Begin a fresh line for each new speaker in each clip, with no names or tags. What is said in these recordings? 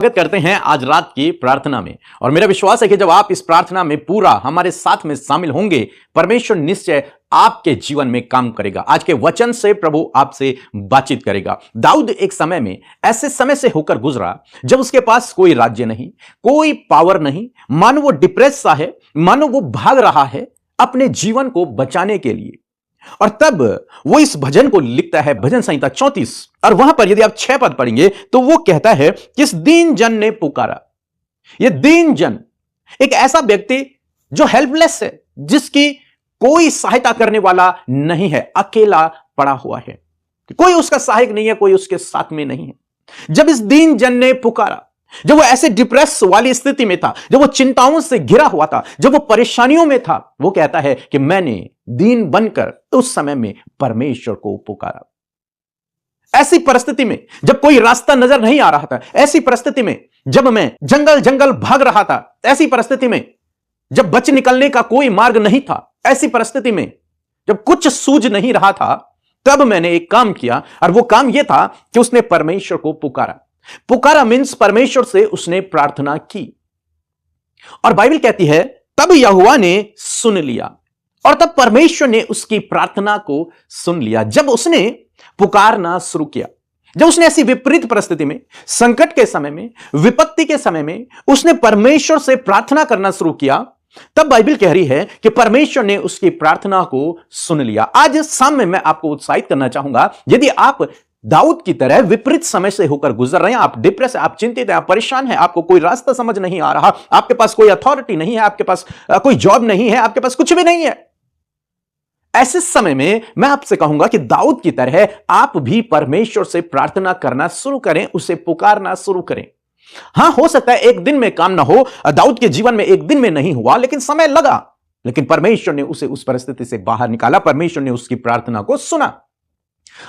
स्वागत करते हैं आज रात की प्रार्थना में। और मेरा विश्वास है कि जब आप इस प्रार्थना में पूरा हमारे साथ में शामिल होंगे, परमेश्वर निश्चय आपके जीवन में काम करेगा। आज के वचन से प्रभु आपसे बातचीत करेगा। दाऊद एक समय में ऐसे समय से होकर गुजरा जब उसके पास कोई राज्य नहीं, कोई पावर नहीं, मानो वो डिप्रेस सा है, मानो वो भाग रहा है अपने जीवन को बचाने के लिए। और तब वो इस भजन को लिखता है, भजन संहिता 34, और वहां पर यदि आप 6 पद पढ़ेंगे तो वो कहता है कि इस दीन जन ने पुकारा। ये दीन जन एक ऐसा व्यक्ति जो हेल्पलेस है, जिसकी कोई सहायता करने वाला नहीं है, अकेला पड़ा हुआ है, कोई उसका सहायक नहीं है, कोई उसके साथ में नहीं है। जब इस दीन जन ने पुकारा, जब वो ऐसे डिप्रेस वाली स्थिति में था, जब वो चिंताओं से घिरा हुआ था, जब वो परेशानियों में था, वो कहता है कि मैंने दीन बनकर उस समय में परमेश्वर को पुकारा। ऐसी परिस्थिति में जब कोई रास्ता नजर नहीं आ रहा था, ऐसी परिस्थिति में जब मैं जंगल जंगल भाग रहा था, ऐसी परिस्थिति में जब बच निकलने का कोई मार्ग नहीं था, ऐसी परिस्थिति में जब कुछ सूझ नहीं रहा था, तब मैंने एक काम किया, और वो काम यह था कि उसने परमेश्वर को पुकारा। पुकारा मीन्स परमेश्वर से उसने प्रार्थना की। और बाइबल कहती है तब यहोवा ने सुन लिया, और तब परमेश्वर ने उसकी प्रार्थना को सुन लिया। जब उसने पुकारना शुरू किया, जब उसने ऐसी विपरीत परिस्थिति में, संकट के समय में, विपत्ति के समय में उसने परमेश्वर से प्रार्थना करना शुरू किया, तब बाइबल कह रही है कि परमेश्वर ने उसकी प्रार्थना को सुन लिया। आज शाम में मैं आपको उत्साहित करना चाहूंगा, यदि आप दाऊद की तरह विपरीत समय से होकर गुजर रहे हैं, आप डिप्रेस हैं, आप चिंतित हैं, आप परेशान हैं, आपको कोई रास्ता समझ नहीं आ रहा, आपके पास कोई अथॉरिटी नहीं है, आपके पास कोई जॉब नहीं है, आपके पास कुछ भी नहीं है, ऐसे समय में मैं आपसे कहूंगा कि दाऊद की तरह आप भी परमेश्वर से प्रार्थना करना शुरू करें, उसे पुकारना शुरू करें। हां, हो सकता है एक दिन में काम ना हो, दाऊद के जीवन में एक दिन में नहीं हुआ, लेकिन समय लगा, लेकिन परमेश्वर ने उसे उस परिस्थिति से बाहर निकाला, परमेश्वर ने उसकी प्रार्थना को सुना।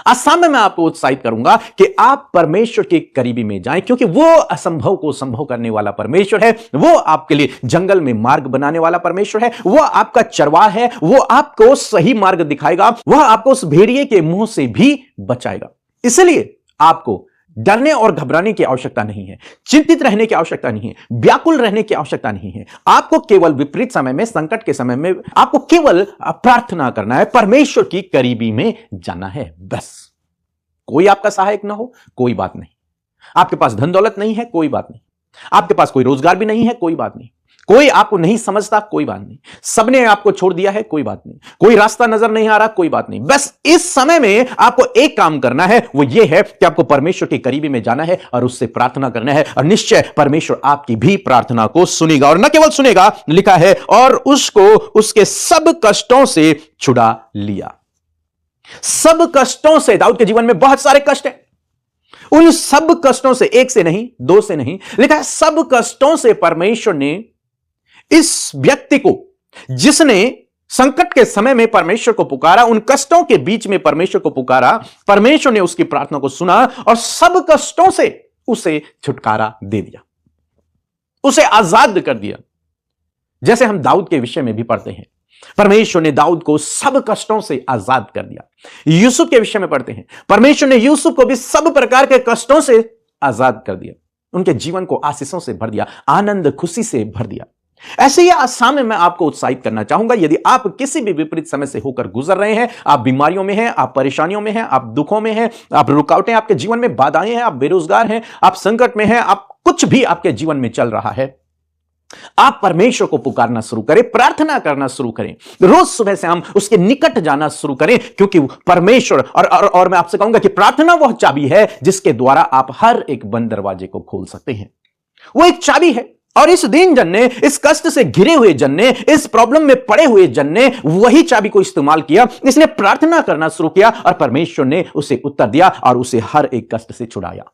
आज शाम में मैं आपको उत्साहित करूंगा कि आप परमेश्वर के करीबी में जाएं, क्योंकि वो असंभव को संभव करने वाला परमेश्वर है। वो आपके लिए जंगल में मार्ग बनाने वाला परमेश्वर है। वो आपका चरवाहा है, वो आपको सही मार्ग दिखाएगा, वह आपको उस भेड़िए के मुंह से भी बचाएगा। इसलिए आपको डरने और घबराने की आवश्यकता नहीं है, चिंतित रहने की आवश्यकता नहीं है, व्याकुल रहने की आवश्यकता नहीं है। आपको केवल विपरीत समय में, संकट के समय में आपको केवल प्रार्थना करना है, परमेश्वर की करीबी में जाना है, बस। कोई आपका सहायक ना हो, कोई बात नहीं। आपके पास धन दौलत नहीं है, कोई बात नहीं। आपके पास कोई रोजगार भी नहीं है, कोई बात नहीं। कोई आपको नहीं समझता, कोई बात नहीं। सबने आपको छोड़ दिया है, कोई बात नहीं। कोई रास्ता नजर नहीं आ रहा, कोई बात नहीं। बस इस समय में आपको एक काम करना है, वो ये है कि आपको परमेश्वर के करीबी में जाना है और उससे प्रार्थना करना है, और निश्चय परमेश्वर आपकी भी प्रार्थना को सुनेगा। और न केवल सुनेगा, लिखा है और उसको उसके सब कष्टों से छुड़ा लिया। सब कष्टों से, दाऊद के जीवन में बहुत सारे कष्ट हैं, उन सब कष्टों से, एक से नहीं, दो से नहीं, लिखा है सब कष्टों से परमेश्वर ने इस व्यक्ति को, जिसने संकट के समय में परमेश्वर को पुकारा, उन कष्टों के बीच में परमेश्वर को पुकारा, परमेश्वर ने उसकी प्रार्थना को सुना और सब कष्टों से उसे छुटकारा दे दिया, उसे आजाद कर दिया। जैसे हम दाऊद के विषय में भी पढ़ते हैं, परमेश्वर ने दाऊद को सब कष्टों से आजाद कर दिया। यूसुफ के विषय में पढ़ते हैं, परमेश्वर ने यूसुफ को भी सब प्रकार के कष्टों से आजाद कर दिया, उनके जीवन को आशीषों से भर दिया, आनंद खुशी से भर दिया। ऐसे ही आज शाम में मैं आपको उत्साहित करना चाहूंगा, यदि आप किसी भी विपरीत समय से होकर गुजर रहे हैं, आप बीमारियों में हैं, आप परेशानियों में हैं, आप दुखों में हैं, आप रुकावटें आपके जीवन में, बाधाएं हैं, आप बेरोजगार हैं, आप संकट में हैं, आप कुछ भी आपके जीवन में चल रहा है, आप परमेश्वर को पुकारना शुरू करें, प्रार्थना करना शुरू करें, रोज सुबह से हम उसके निकट जाना शुरू करें, क्योंकि परमेश्वर और मैं आपसे कहूंगा कि प्रार्थना वह चाबी है जिसके द्वारा आप हर एक बंद दरवाजे को खोल सकते हैं। वो एक चाबी है, और इस दीन जन ने, इस कष्ट से घिरे हुए जन ने, इस प्रॉब्लम में पड़े हुए जन ने वही चाबी को इस्तेमाल किया। इसने प्रार्थना करना शुरू किया और परमेश्वर ने उसे उत्तर दिया और उसे हर एक कष्ट से छुड़ाया।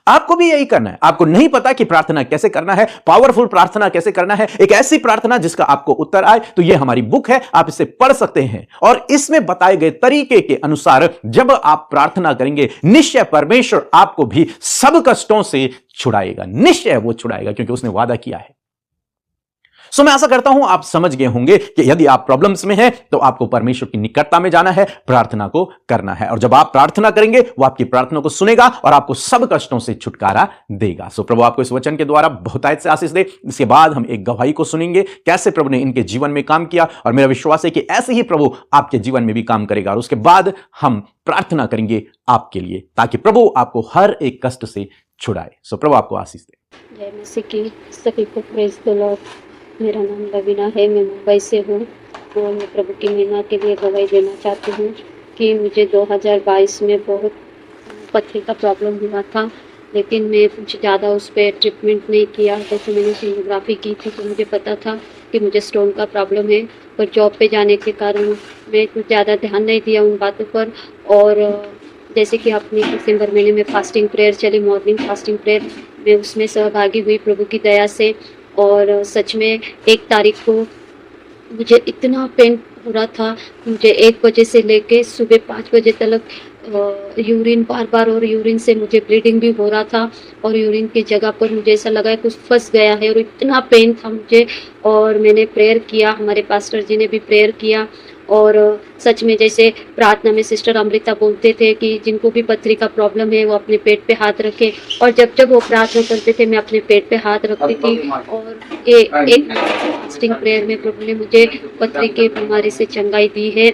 आपको भी यही करना है। आपको नहीं पता कि प्रार्थना कैसे करना है, पावरफुल प्रार्थना कैसे करना है, एक ऐसी प्रार्थना जिसका आपको उत्तर आए, तो यह हमारी बुक है, आप इसे पढ़ सकते हैं। और इसमें बताए गए तरीके के अनुसार जब आप प्रार्थना करेंगे, निश्चय परमेश्वर आपको भी सब कष्टों से छुड़ाएगा, निश्चय वो छुड़ाएगा, क्योंकि उसने वादा किया है। सो मैं आशा करता हूं आप समझ गए होंगे कि यदि आप प्रॉब्लम्स में हैं तो आपको परमेश्वर की निकटता में जाना है, प्रार्थना को करना है, और जब आप प्रार्थना करेंगे वो आपकी प्रार्थना को सुनेगा और आपको सब कष्टों से छुटकारा देगा। सो प्रभु आपको इस वचन के द्वारा बहुतायत से आशीष दे। इसके बाद हम एक गवाही को सुनेंगे कैसे प्रभु ने इनके जीवन में काम किया, और मेरा विश्वास है कि ऐसे ही प्रभु आपके जीवन में भी काम करेगा। और उसके बाद हम प्रार्थना करेंगे आपके लिए ताकि प्रभु आपको हर एक कष्ट से छुड़ाए। सो प्रभु आपको आशीष दे।
जय मसीह की सभी को प्रेज द लॉर्ड। मेरा नाम लवीना है, मैं मुंबई से हूँ और मैं प्रभु की महिमा के लिए गवाही देना चाहती हूँ कि मुझे 2022 में बहुत पथरी का प्रॉब्लम हुआ था, लेकिन मैं कुछ ज़्यादा उस पर ट्रीटमेंट नहीं किया। जैसे मैंने सोनोग्राफी की थी तो मुझे पता था कि मुझे स्टोन का प्रॉब्लम है, पर जॉब पे जाने के कारण मैं कुछ ज़्यादा ध्यान नहीं दिया उन बातों पर। और जैसे कि अपनी दिसंबर महीने में फास्टिंग प्रेयर चली, मॉर्निंग फास्टिंग प्रेयर, मैं उसमें सहभागी हुई प्रभु की दया से। और सच में 1 तारीख को मुझे इतना पेन हो रहा था, मुझे 1 बजे से लेके सुबह 5 बजे तक यूरिन बार और यूरिन से मुझे ब्लीडिंग भी हो रहा था, और यूरिन की जगह पर मुझे ऐसा लगा कुछ फंस गया है और इतना पेन था मुझे। और मैंने प्रेयर किया, हमारे पास्टर जी ने भी प्रेयर किया। और सच में जैसे प्रार्थना में सिस्टर अमृता बोलते थे कि जिनको भी पथरी का प्रॉब्लम है वो अपने पेट पे हाथ रखे, और जब जब वो प्रार्थना करते थे मैं अपने पेट पे हाथ रखती थी। और ये एक फास्टिंग प्रेयर में प्रभु ने मुझे पथरी की बीमारी से चंगाई दी है।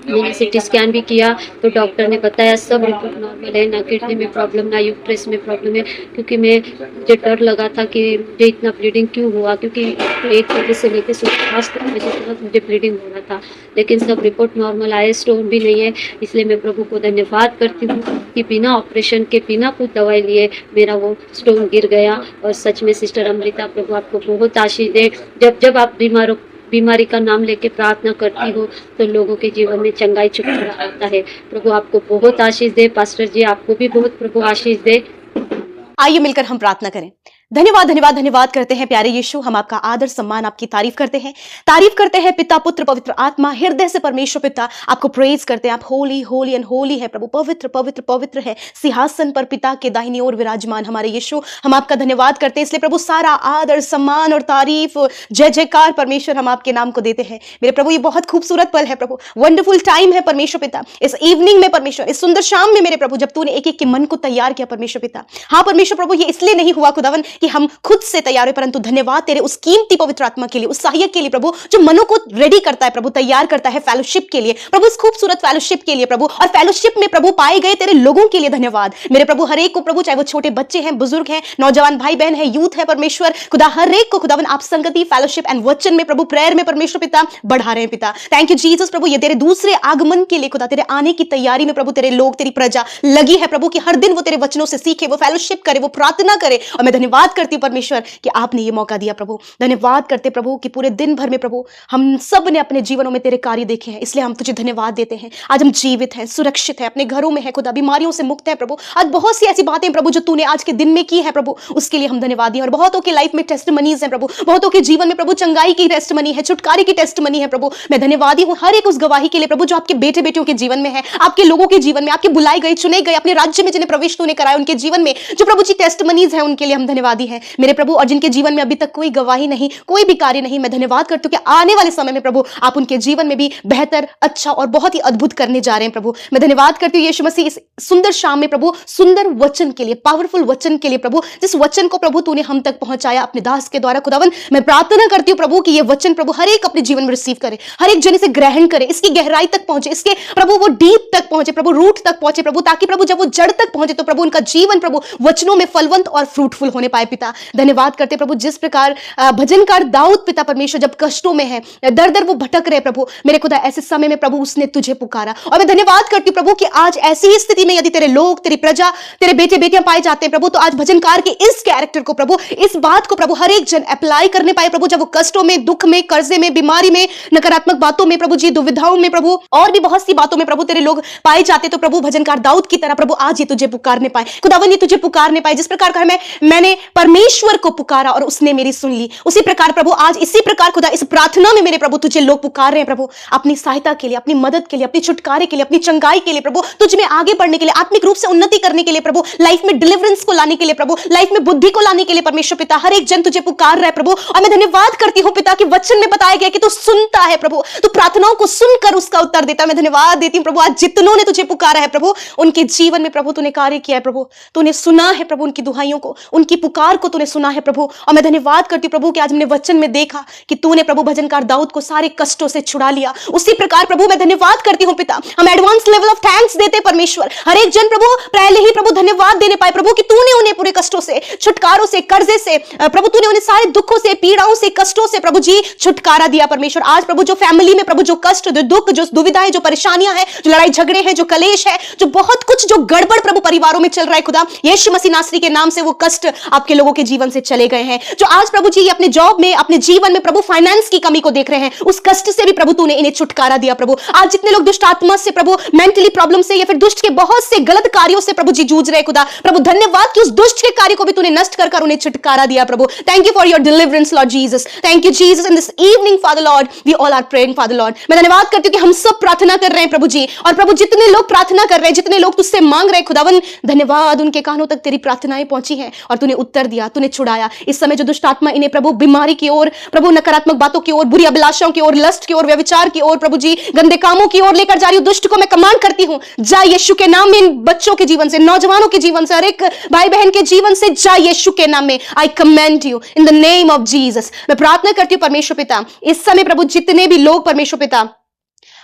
मैंने सिटी स्कैन भी किया तो डॉक्टर ने बताया सब रिपोर्ट नॉर्मल है, ना किडनी में प्रॉब्लम ना यूट्रस में प्रॉब्लम है। क्योंकि मुझे डर लगा था कि मुझे इतना ब्लीडिंग क्यों हुआ, क्योंकि 1 बजे से लेकर सुबह 5 बजे तक मुझे ब्लीडिंग हो रहा था, लेकिन सब रिपोर्ट नॉर्मल आए, स्टोन भी नहीं है। इसलिए मैं प्रभु को धन्यवाद करती हूँ कि बिना ऑपरेशन के, बिना कुछ दवाई लिए मेरा वो स्टोन गिर गया। और सच में सिस्टर अमृता, प्रभु आपको बहुत आशीष दे। जब जब आप बीमारी का नाम लेके प्रार्थना करती हो तो लोगों के जीवन में चंगाई छुटकारा आता है। प्रभु आपको बहुत आशीष दे। पास्टर जी आपको भी बहुत प्रभु आशीष दे।
आइए मिलकर हम प्रार्थना करें। धन्यवाद धन्यवाद धन्यवाद करते हैं प्यारे यीशु, हम आपका आदर सम्मान आपकी तारीफ करते हैं पिता पुत्र पवित्र आत्मा, हृदय से परमेश्वर पिता आपको प्रेज करते हैं। आप होली होली एंड होली है प्रभु, पवित्र पवित्र पवित्र है, सिंहासन पर पिता के दाहिनी ओर विराजमान हमारे यीशु, हम आपका धन्यवाद करते हैं। इसलिए प्रभु सारा आदर सम्मान और तारीफ, जय जयकार परमेश्वर हम आपके नाम को देते हैं। मेरे प्रभु ये बहुत खूबसूरत पल है प्रभु, वंडरफुल टाइम है परमेश्वर पिता, इस इवनिंग में परमेश्वर, इस सुंदर शाम में मेरे प्रभु, जब तूने एक एक के मन को तैयार किया परमेश्वर पिता। हाँ परमेश्वर प्रभु, ये इसलिए नहीं हुआ खुदावन कि हम खुद से तैयार हुए, परंतु धन्यवाद तेरे उस कीमती पवित्र आत्मा के लिए, उस सहायक के लिए प्रभु, जो मनों को रेडी करता है प्रभु, तैयार करता है फेलोशिप के लिए प्रभु, इस खूबसूरत फेलोशिप के लिए प्रभु, और फेलोशिप में प्रभु पाए गए तेरे लोगों के लिए धन्यवाद मेरे प्रभु। हर एक को प्रभु, चाहे वो छोटे बच्चे हैं, बुजुर्ग हैं, नौजवान भाई बहन है, यूथ है परमेश्वर खुदा, हर एक को खुदावन आप संगति, फेलोशिप एंड वचन में प्रभु, प्रेयर में परमेश्वर पिता बढ़ा रहे हैं पिता। थैंक यू जीसस प्रभु, ये तेरे दूसरे आगमन के लिए खुदा, तेरे आने की तैयारी में प्रभु तेरे लोग, तेरी प्रजा लगी है प्रभु, कि हर दिन वो तेरे वचनों से सीखे, वो फेलोशिप करे, वो प्रार्थना करे। और मैं धन्यवाद करती हूँ परमेश्वर कि आपने ये मौका दिया प्रभु। धन्यवाद करते प्रभु कि पूरे दिन भर में प्रभु हम सब ने अपने जीवनों में तेरे कार्य देखे हैं, इसलिए हम तुझे धन्यवाद देते हैं। आज हम जीवित हैं, सुरक्षित हैं, अपने घरों में है खुदा, बीमारियों से मुक्त है प्रभु। आज बहुत सी ऐसी बातें प्रभु जो तूने आज के दिन में की है प्रभु, उसके लिए हम धन्यवादी हैं। और बहुतों की लाइफ में टेस्टमनीज हैं प्रभु, बहुतों के जीवन में प्रभु चंगाई की टेस्टमनी है, छुटकारे की टेस्टमनी है प्रभु। मैं धन्यवादी हूं हर एक उस गवाही के लिए प्रभु, जो आपके बेटे बेटियों के जीवन में है, आपके लोगों के जीवन में, आपके बुलाए गए, चुने गए, अपने राज्य में जिन्हें प्रवेश तूने कराया, उनके जीवन में जो प्रभु जी टेस्टमनीज है, उनके लिए हम धन्यवादी हैं मेरे प्रभु। और जिनके जीवन में अभी तक कोई गवाही नहीं, कोई भी कार्य नहीं, मैं धन्यवाद करती हूं कि आने वाले समय में प्रभु आप उनके जीवन में भी बेहतर, अच्छा और बहुत ही अद्भुत करने जा रहे हैं प्रभु। मैं धन्यवाद करती हूं यीशु मसीह इस सुंदर शाम में प्रभु, सुंदर वचन के लिए, पावरफुल वचन के लिए प्रभु, जिस वचन को प्रभु तूने हम तक पहुंचाया अपने दास के द्वारा खुदावन। मैं प्रार्थना करती हूं प्रभु कि ये वचन प्रभु हर एक अपने जीवन में रिसीव करे, हर एक जन इसे ग्रहण करे, इसकी गहराई तक पहुंचे, इसके प्रभु वो डीप तक पहुंचे प्रभु, रूट तक पहुंचे प्रभु, ताकि प्रभु जब वो जड़ तक पहुंचे तो प्रभु उनका जीवन प्रभु वचनों में फलवंत और फ्रूटफुल होने पाए पिता। धन्यवाद करते प्रभु, जिस प्रकार भजनकार दाऊद पिता परमेश्वर जब कष्टों में है, दर दर वो भटक रहे प्रभु मेरे खुदा, ऐसे समय में प्रभु उसने तुझे पुकारा। और मैं धन्यवाद करती हूं प्रभु कि आज ऐसी ही स्थिति में यदि तेरे लोग, तेरी प्रजा, तेरे बेटे बेटियां पाए जाते हैं प्रभु, तो आज भजनकार के इस कैरेक्टर को प्रभु, इस बात को प्रभु हर एक जन अप्लाई करने पाए प्रभु, जब वो कष्टों में, दुख में, कर्जे में, बीमारी में, नकारात्मक बातों में प्रभु जी, दुविधाओं में प्रभु, और भी बहुत सी बातों में प्रभु तेरे लोग पाए जाते, तो प्रभु भजनकार दाऊद की तरह प्रभु आज ये तुझे पुकारने पाए खुदावन, ये तुझे पुकारने पाए। जिस प्रकार का मैंने परमेश्वर को पुकारा और उसने मेरी सुन ली। उसी प्रकार प्रभु आज इसी प्रकार खुदा इस प्रार्थना में मेरे प्रभु तुझे लोग पुकार रहे हैं प्रभु, अपनी सहायता के लिए, अपनी मदद के लिए, अपनी छुटकारे के लिए, अपनी चंगाई के लिए प्रभु, तुझ में आगे बढ़ने के लिए, आत्मिक रूप से उन्नति करने के लिए प्रभु, लाइफ में डिलीवरेंस को लाने के लिए प्रभु, लाइफ में बुद्धि को लाने के लिए परमेश्वर पिता हर एक जन तुझे पुकार रहा है प्रभु। और मैं धन्यवाद करती हूँ पिता कि वचन में बताया गया कि तू सुनता है प्रभु, तू प्रार्थनाओं को सुनकर उसका उत्तर देता है। मैं धन्यवाद देती हूँ प्रभु आज जितनों ने तुझे पुकारा है प्रभु, उनके जीवन में प्रभु तूने कार्य किया है प्रभु, तूने सुना है प्रभु उनकी दुहाइयों को, उनकी पुकार को तूने सुना है प्रभु। और मैं धन्यवाद करती हूँ प्रभु कि आज हमने वचन में देखा कि तूने प्रभु भजनकार दाऊद को सारे कष्टों से छुड़ा लिया। उसी प्रकार प्रभु मैं धन्यवाद करती हूँ पिता, हम एडवांस लेवल ऑफ थैंक्स देते परमेश्वर, हर एक जन प्रभु पहले ही प्रभु धन्यवाद देने पाए प्रभु कि तूने उन्हें पूरे कष्टों से, छुटकारों से, कर्जे से प्रभु तूने उन्हें सारे दुखों से, पीड़ाओं से, कष्टों से प्रभु जी छुटकारा दिया परमेश्वर। आज प्रभु जो फैमिली में प्रभु जो कष्ट, जो दुख, जो दुविधाएं, जो परेशानियां हैं, जो लड़ाई झगड़े हैं, जो कलेश है, जो बहुत कुछ जो गड़बड़ प्रभु परिवारों में चल रहा है खुदा, यीशु मसीह नासरी के नाम से वो कष्ट आपके लोगों के जीवन से चले गए हैं। जो आज प्रभु जी अपने जॉब में, अपने जीवन में प्रभु फाइनेंस की कमी को देख रहे हैं, उस कष्ट से भी प्रभु तूने इन्हें छुटकारा दिया प्रभु। आज जितने लोग दुष्ट आत्मा से प्रभु, मेंटली प्रॉब्लम से या फिर दुष्ट के बहुत से गलत कार्यों से प्रभु जी जूझ रहे खुदा, प्रभु धन्यवाद कि उस दुष्ट के कार्य को भी तूने नष्ट कर उन्हें छुटकारा दिया प्रभु। Thank you for your deliverance Lord Jesus, thank you Jesus in this evening Father Lord, we all are praying Father Lord. मैं धन्यवाद करती हूँ कि हम सब प्रार्थना कर रहे हैं प्रभु जी, और प्रभु जितने लोग प्रार्थना कर रहे हैं, जितने लोग तुझसे मांग रहे हैं खुदावन, धन्यवाद उनके कानों तक तेरी प्रार्थनाएं पहुंची हैं और तूने उत्तर दिया, तूने छुड़ाया। इस समय जो दुष्ट आत्मा इन्हें प्रभु बीमारी की ओर, प्रभु नकारात्मक बातों की ओर, बुरी अभिलाषाओं की ओर, लस्ट की ओर, व्यभिचार की ओर, प्रभु जी गंदे कामों की ओर लेकर जा रही हूं, दुष्ट को मैं कमांड करती हूं, जा यीशु के नाम में इन बच्चों के जीवन से, नौजवानों के जीवन से, हर एक भाई बहन के जीवन से, जा यीशु के नाम में। आई commend you in the name of Jesus. मैं प्रार्थना करती हूं परमेश्वर पिता, इस समय प्रभु जितने भी लोग परमेश्वर पिता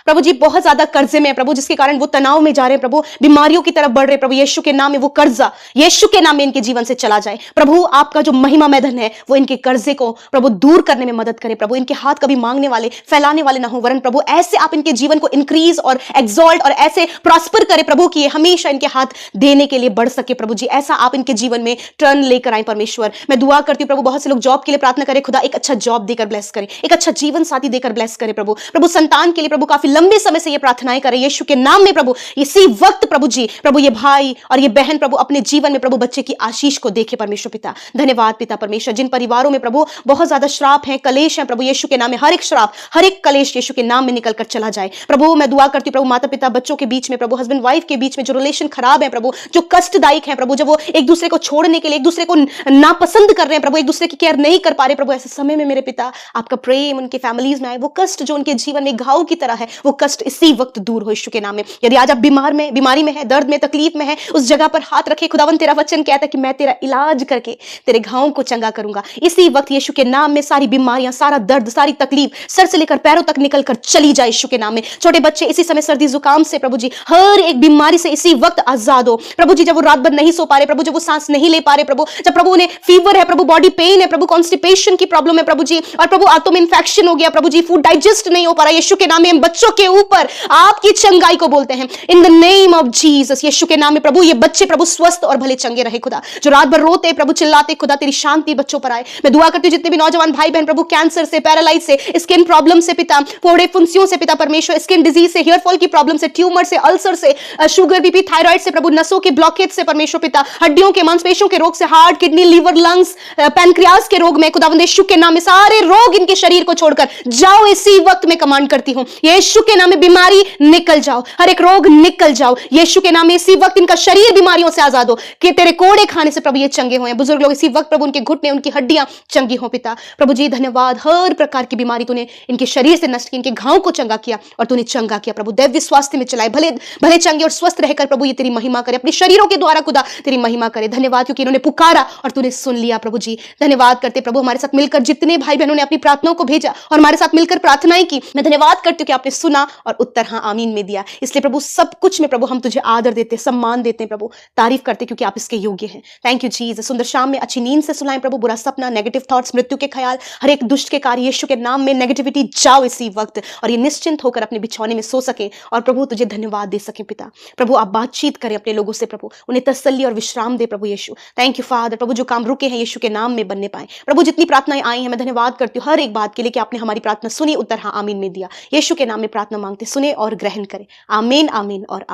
प्रभु जी बहुत ज्यादा कर्जे में है प्रभु, जिसके कारण वो तनाव में जा रहे हैं प्रभु, बीमारियों की तरफ बढ़ रहे हैं प्रभु, यीशु के नाम में वो कर्जा यीशु के नाम में इनके जीवन से चला जाए प्रभु। आपका जो महिमा मैदान है वो इनके कर्जे को प्रभु दूर करने में मदद करे प्रभु, इनके हाथ कभी मांगने वाले, फैलाने वाले ना हो, वरन प्रभु ऐसे आप इनके जीवन को इंक्रीज और एक्सॉल्ट और ऐसे प्रॉस्पर करे प्रभु कि ये हमेशा इनके हाथ देने के लिए बढ़ सके प्रभु जी, ऐसा आप इनके जीवन में टर्न लेकर आए परमेश्वर। मैं दुआ करती हूँ प्रभु, बहुत से लोग जॉब के लिए प्रार्थना करें खुदा, एक अच्छा जॉब देकर ब्लेस करे, एक अच्छा जीवन साथी देकर ब्लेस करे प्रभु। प्रभु संतान के लिए प्रभु काफी लंबे समय से ये प्रार्थनाएं करें यीशु के नाम में प्रभु, इसी वक्त प्रभु जी, प्रभु ये भाई और ये बहन प्रभु अपने जीवन में प्रभु बच्चे की आशीष को देखे परमेश्वर पिता। धन्यवाद पिता परमेश्वर, जिन परिवारों में प्रभु बहुत ज्यादा श्राप है, कलेश है प्रभु, यीशु के नाम में हर एक श्राप, हर एक कलेश यीशु के नाम में निकलकर चला जाए प्रभु। मैं दुआ करती हूँ प्रभु माता पिता बच्चों के बीच में प्रभु, हस्बैंड वाइफ के बीच में जो रिलेशन खराब है प्रभु, जो कष्टदायक है प्रभु, जब वो एक दूसरे को छोड़ने के लिए, एक दूसरे को नापसंद कर रहे हैं प्रभु, एक दूसरे की केयर नहीं कर पा रहे प्रभु, ऐसे समय में मेरे पिता आपका प्रेम उनके फैमिलीज में आए, वो कष्ट जो उनके जीवन में घाव की तरह है, वो कष्ट इसी वक्त दूर हो यीशु के नाम में। यदि आज आप बीमारी में है, दर्द में, तकलीफ में है, उस जगह पर हाथ रखे, खुदावन तेरा वचन कहता है कि मैं तेरा इलाज करके तेरे घावों को चंगा करूंगा। इसी वक्त यीशु के नाम में सारी बीमारियां, सारा दर्द, सारी तकलीफ सर से लेकर पैरों तक निकलकर चली जाए यीशु के नाम में। छोटे बच्चे इसी समय सर्दी जुकाम से प्रभु जी, हर एक बीमारी से इसी वक्त आजाद हो प्रभु जी। जब वो रात भर नहीं सो पा रहे प्रभु, जब वो सांस नहीं ले पा रहे प्रभु, जब प्रभु उन्हें फीवर है प्रभु, बॉडी पेन है प्रभु, कॉन्स्टिपेशन की प्रॉब्लम है प्रभु जी, और प्रभु आंतों में इंफेक्शन हो गया प्रभु जी, फूड डाइजेस्ट नहीं हो पा रहा, यीशु के नाम में बच्चों के ऊपर आपकी चंगाई को बोलते हैं in the name of Jesus. यीशु के नाम में प्रभु ये बच्चे प्रभु स्वस्थ और भले चंगे रहे खुदा, जो रात भर रोते प्रभु, चिल्लाते खुदा, तेरी शांति बच्चों पर आए। मैं दुआ करती हूँ जितने भी नौजवान भाई बहन प्रभु कैंसर से, पैरालाइज से, स्किन प्रॉब्लम से पिता, फोड़े फुंसियों से पिता परमेश्वर, स्किन डिजीज से, हेयर फॉल की प्रॉब्लम से, ट्यूमर से, अल्सर से, शुगर बीपी थायराइड से प्रभु, नसों के ब्लॉकेज से परमेश्वर पिता, हड्डियों के मांसपेशियों के रोग से, heart kidney liver lungs pancreas के रोग में खुदावंद यीशु के नाम में सारे रोग इनके शरीर को छोड़कर जाओ इसी वक्त में कमांड करती हूं, यीशु के नाम में बीमारी निकल जाओ, हर एक रोग निकल जाओ यीशु के नाम में। इसी वक्त इनका शरीर बीमारियों से आजाद हो कि तेरे कोड़े खाने से प्रभु ये चंगे हुए। बुजुर्ग लोग इसी वक्त प्रभु उनके घुटने, उनकी हड्डियां चंगी हो पिता प्रभु जी। धन्यवाद, हर प्रकार की बीमारी तूने इनके शरीर से नष्ट की, इनके घाव को चंगा किया और तूने चंगा किया प्रभु। दैव्य स्वास्थ्य में चलाए, भले भले चंगे और स्वस्थ रहकर प्रभु ये तेरी महिमा करे, अपने शरीरों के द्वारा खुदा तेरी महिमा करे। धन्यवाद क्योंकि इन्होंने पुकारा और तूने सुन लिया प्रभु जी। धन्यवाद करते प्रभु हमारे साथ मिलकर जितने भाई बहनों ने अपनी प्रार्थनाओं को भेजा और हमारे साथ मिलकर प्रार्थनाएं की, मैं धन्यवाद करती हूँ कि आपने सुना और उत्तर हाँ आमीन में दिया। इसलिए प्रभु सब कुछ में प्रभु हम तुझे आदर देते, सम्मान देते हैं प्रभु, तारीफ करते क्योंकि आप इसके योग्य हैं। Thank you Jesus. सुंदर शाम में अच्छी नींद से सुलाएं प्रभु, बुरा सपना, नेगेटिव थॉट्स, मृत्यु के ख्याल, हर एक दुष्ट के कार्य यीशु के नाम में नेगेटिविटी जाओ इसी वक्त, और ये निश्चिंत होकर अपने बिछौने में सो सके और प्रभु तुझे धन्यवाद दे सके पिता। प्रभु आप बातचीत करें अपने लोगों से प्रभु, उन्हें तसल्ली और विश्राम दे प्रभु यीशु। थैंक यू फादर प्रभु, जो काम रुके हैं यीशु के नाम में बनने पाए प्रभु। जितनी प्रार्थनाएं आई हैं मैं धन्यवाद करती हूँ हर एक बात के लिए कि आपने हमारी प्रार्थना सुनी, उत्तर हाँ आमीन में दिया। यीशु के नाम में प्रार्थना मांगते सुने और ग्रहण करें। आमीन आमीन और आमीन।